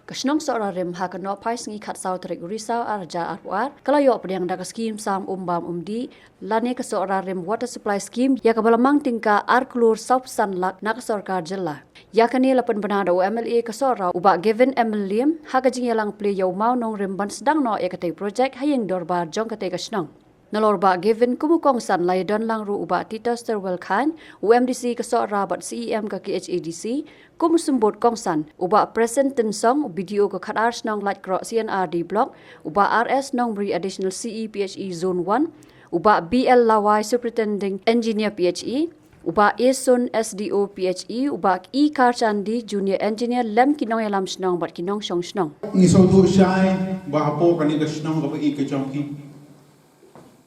Kasnong seorang rem hakano pais ngi khat sau terik risau arja arwar kalau yo pedang dak skim sam umbam umdi lane ke seorang rem water supply scheme ya kabalamang tingka arklur south sanlak nak sarkar jilla ya kani lapan benada UMLA ke seorang ubak Gavin Emiliam hakajing yalang play yo mau nong rem ban sedang no ya kate project hayeng dorbar jong kate kasnong Nalorba Gavin kumukong san lay don lang ru uba Tita Sterwell Khan, UMDC kasora bat CEM ka KHADC, kumusumbot kong san uba present tensong video ka khatars nong light cross CNRD block, uba RS nong bri additional CE PHE zone 1, uba BL Lawai superintending engineer PHE, uba Esun SDO PHE, uba E Karchandi junior engineer lem kinong yalam snong bat kinong shong snong. Ngiso tu syai bahapo kani ka snong ka i ka champi.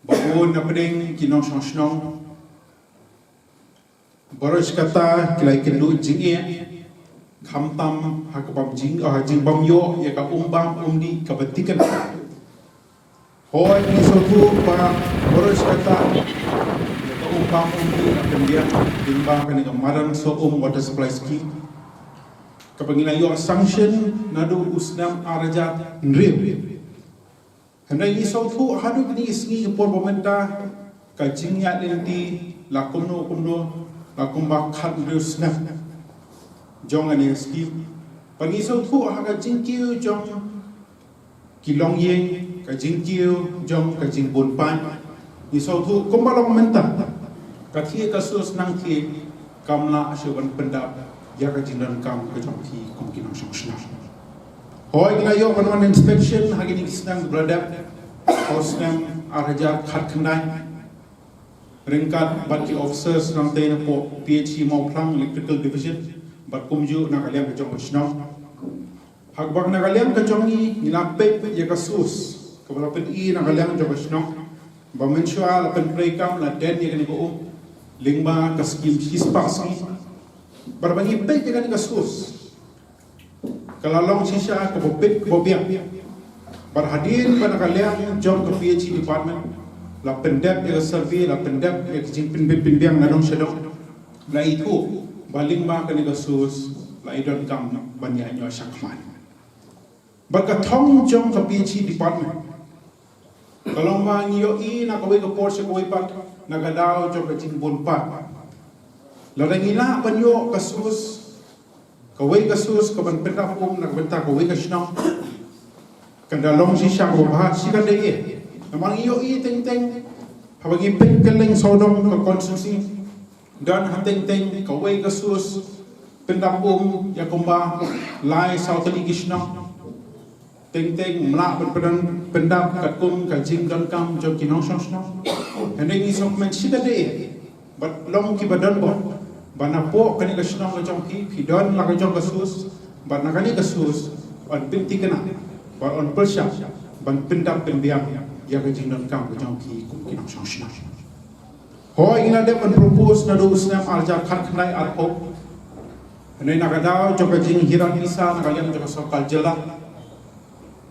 Bago na pedeng kinong snong baros kata kilai kendu jingie khamtam hakapam jing jing bam yo ya ka umbam umdi ka betikan hoi ngiso tu ba baros kata ya ka umbam umdi na pendian timba kani ka maran so water supply scheme kapangina yo sanction nadu usnam arajat nrim Hendak ini sautu hadu kini isni por momenta kajingnya lenti lakumno lakum bakhat rusna jong ani scheme pani sautu haga jingkiu jong kilong yeng kajingkiu jong kajing bonpan ni sautu kumbala momenta kathie kasus nang thi kamla asyoban pendap ya kajingdan kam kajong thi kumkinang sungsna Hoi ngayo kanuan inspection hagi ni kisnang beradab hosnam arhaja khat khandai ringkat bati officers nang tena po PHE mau plang electrical division bat kumju nakaliam ke jong snong hagbak nakaliam ke jongi nilape ya kasus kabalapen I nakaliam jong snong bamensua lapen prekam la den ya kani ko lingba kaskim hispasi barbangi pe ya kani kasus Kalalong sisa ke bobiak berhadir pada kalian jom ke PHE department la pendep ya survey la pendep ya kijing pinbiang nadong sedong la itu baling ba kani kasus la idon kam banyak nyo sakman berkatong jom ke PHE department kalau ma nyo I na kawai ke porse kawai pat nagadao jom ke jing bonpat la rengina banyo kasus Kawai kasus kaban penta pum nak benta kawai kasnong kandalong si syang bahas si kan deye namang iyo I teng habagi pen keleng sodong ke konsumsi dan hateng kawai kasus penta pum ya kumba lai sautali kisnong teng melak berpedan pendap kakum kajing dan kam jom kinong snong hendak ni sokmen si kan deye bat long ki badan bo bana po kani kasnong jong ki don la jong kasus bana kani kasus on pinti kana ba on persya ban pendam pendiam ya ka jingdon kam jong ki kinang song ho ina de ban propose na do snam arja khat khnai ar po ne nagada jong ka jing hiran isa nagaliam jong sokal jela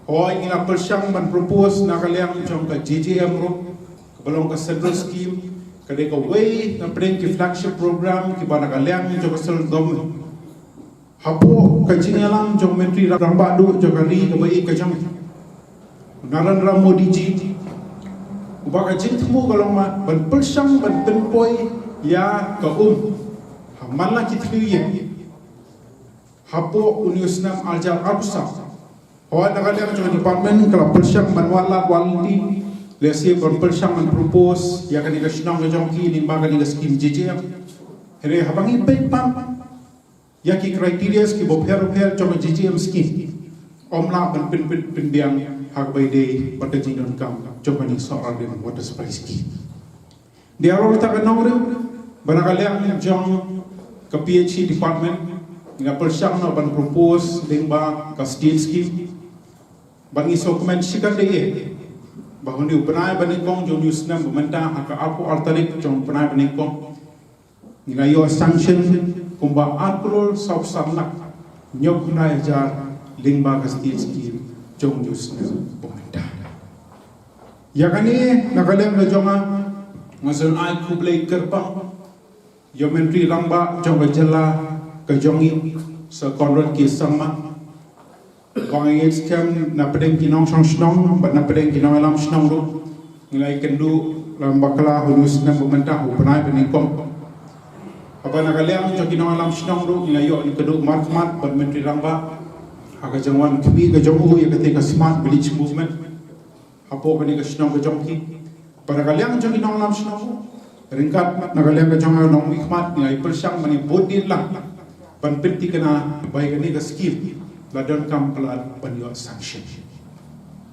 ho ina persyang ban propose nagaliam jong ka JJM ro belong ka central scheme Kadai ka way na preng ki flagship program ki bana kaliang jo kasal dom hapo ka jingalang jo menteri rambadu jo kari ka bai ka jam Narendra Modi ji uba ka jing thmu kalong ma ban persang ban penpoi ya ka hamala ki thliye hapo uniusnam aljar absa ho na kaliang jo department kala persang ban wala waldi Lesi berpersang dan propose ya kan digasnong jong ki limba kan digaskim JJM here habangi pek pam ya ki criteria ki bopher jong JJM scheme omla ban pin biang hak by day pada jingdon kam jong ni soal dengan water supply scheme dia ro ta kan nongre barangkali ang jong ke PHE department nga persang na ban propose limba ka state scheme bangi dokumen sikan de bahwa ni upenai baningkong jong newsnam bumenta haka apu artarik jong upenai baningkong ngayo sanction kumba arkulol sab samnak nyok nai jar lingba kastil scheme jong newsnam bumenta ya kani nakalem na jonga ngason ai kublai kerpang yo menteri langba jong jela ke jongi sa konrad ki sama Bang ingin scam na pedeng kinong snong, but na pedeng kinong alam snong do. Nilai kendu lam bakala hulus na pemerintah upanai peningkom. Apa nak kalian jo kinong alam snong do nilai yo ni kedu markmat but menteri ramba. Aga jangwan kemi ga jongu ya ketika smart village movement. Apo kani ga snong ga jongki. Pada kalian jo kinong alam snong. Ringkat na kalian ga jongu nong hikmat nilai persang mani bodin lang. Ban penti kena baik ni ga skill. Ladon kam pelat penyo sanction.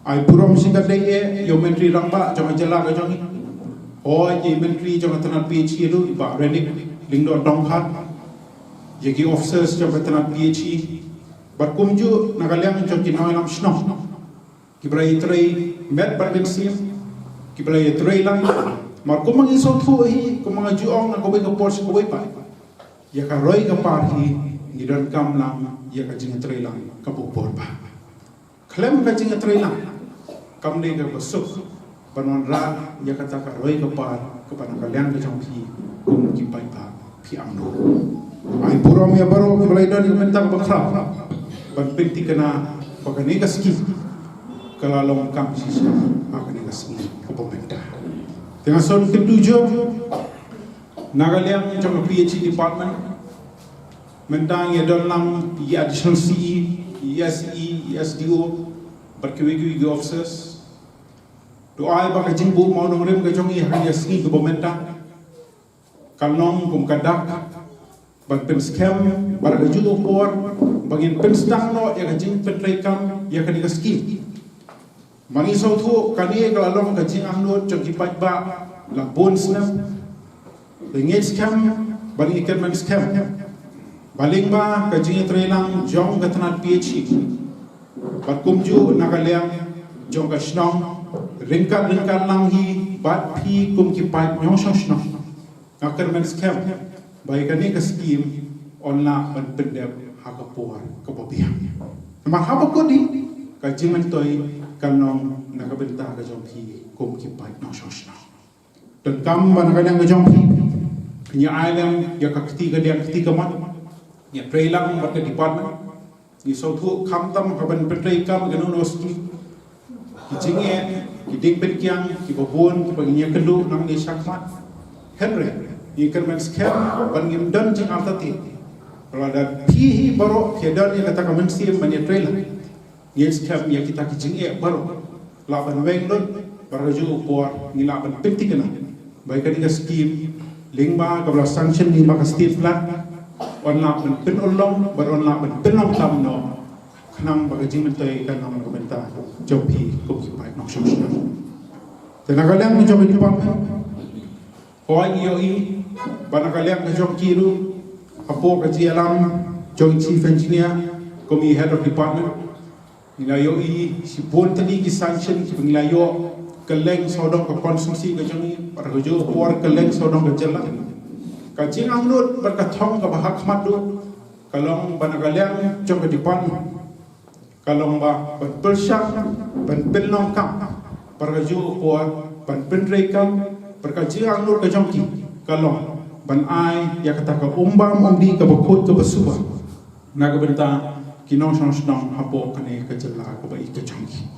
Ai purom singkat deye yo menteri ramba jong jela ga jongi. Oh ye menteri jong tanat PhD lu ba renik lingdo dongkhat. Ye ki officers jong tanat PhD. Bat kumju nagaliang jong kinoy lam sno. Kibrai trei met barben sim. Kibrai trei lang. Mar kumang isot fu hi kumang juong na kowe ka pors kowe pa. Ya ka roy ka par hi ngidon kam lang ya ka jing trei lang ka bupor ba. Klem ka jing trei lang. Kam ne ka besuk panon ra ya kata ka roy ka par kepada kalian ka jong hi kum ki pai pa pi amno. Ai purom ya baro ki balai dan mentang bakra. Ban penti kena pakani ka ski. Kalau long kam sisa akan ka ski ka pemerintah. Tengah son ketujuh nagaliang jong PhD department mentang ya dalam ya additional CE, ESE, ESDO berkewi-kewi officers doa baka jingbu mau nongrim ke jongi hanya sini ke pemerintah kalnong kum kadak bag pen scam bar ke judo por bagin pen stang no ya jing pen rekam ya kan ski mangi sautu kani kalalong ke jing amno jongi ba la bon snap ngej scam bagi ikan men scam baling ba kajing trelang jong katnat PhD bat kumju nakaliang jong ka snong ringkat lang hi bat pi kum ki pai nyong snong akan men scam bai kani ka scheme onla ban pendep hakapor kapobiang ma haba ko di kajing men toy kanong nakabenta ka jong hi kum ki pai nyong snong dan kam ban kaniang ka jong hi nya island ya ka ketiga dia ketiga man ya trailang mat ke department ni sautu khamtam haban petrei kam ganu nosti kijinge kiding penkiang ki babon ki paginya kendu nang ni sakmat henry ni kermen scam ban ngim dan jing artati rada pihi baro kedan ni kata kamen sim ban ya trailang ni scam ya kita kijinge baro laban wenglon baraju por ni laban pentikena baik ka scheme lingba kabla sanction ni maka state plan onla ben pin olong bar onla ben pin long tam no khnang bagajing mentoi kan nam komenta jopi ko ki pai nok shong tenagalang ni jopi department hoi yoi banagalang ni job kiru apo ka ji alam joint chief engineer komi head of department nilayo i si bon tadi ki sanction ki nilayo keleng sodong ke konsumsi ke jangi par jo por keleng sodong ke jela kajing amnut berkathong ka bahak madu kalong banagaliang jong ke depan kalong ba berpersyang ban penlong kam paraju por ban penrekam berkajing amnut ke jongki kalong ban ai ya kata ka umbam umdi ka bakut ka basuba naga benta kinong song hapo kane ka jela ka bai ka jongki